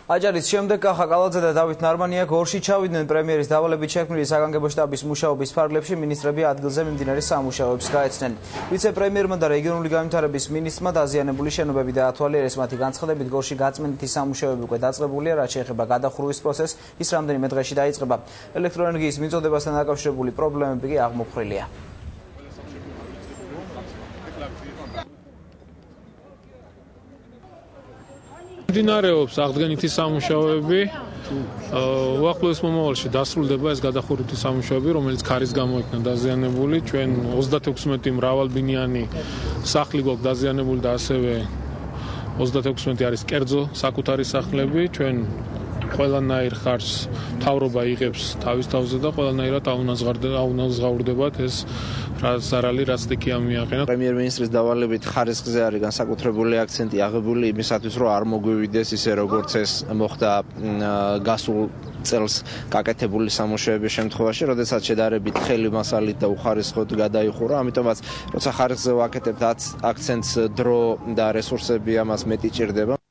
აჭარის შემდეგ კახა კალაძე და დავით ნარმანია გორში ჩავიდნენ პრემიერის დავალებით შექმნილი საგანგებო შტაბის მუშაობის ფარგლებში მინისტრები ადგილზე მიმდინარე სამუშაოებს გაეცნენ. ვიცე-პრემიერმა და რეგიონული განვითარების მინისტრმა დაზიანებული შენობები დაათვალიერეს. მათი განცხადებით გორში გაწმენდითი სამუშაოები უკვე დაწყებულია, რაც შეეხება გადახურვის პროცესს, ის რამდენიმე დღეში დაიწყება. ელექტროენერგიის მიწოდებასთან დაკავშირებული პრობლემები კი აღმოფხვრილია. მიმდინარეობს აღდგენითი სამუშაოები. უახლოეს მომავალში დასრულდება ეს გადახურვითი სამუშაოები, რომელიც ქარის გამო იქნა დაზიანებული. ჩვენ 36 მრავალბინიანი სახლი გვაქვს დაზიანებული და ასევე 36 არის კერძო საკუთარი სახლები. ჩვენ ყველანაირ ხარჯს მთავრობა იღებს თავის თავზე და ყველანაირად აუნაზღაურდებათ ეს რაც სტიქია მიაყენა. პრემიერ-მინისტრის დავალებით ხარისხზე არის განსაკუთრებული აქცენტი აღებული იმისათვის, რომ არ მოგვივიდეს ისე როგორც ეს მოხდა გასულ წელს გაკეთებული სამუშაოების შემთხვევაში, როდესაც შედარებით ხელი მასალით და უხარისხოდ გადაიხურა. ამიტომაც, როცა ხარისხზე ვაკეთებთ აქცენტს, დრო და რესურსები ამას მეტი ჭირდება.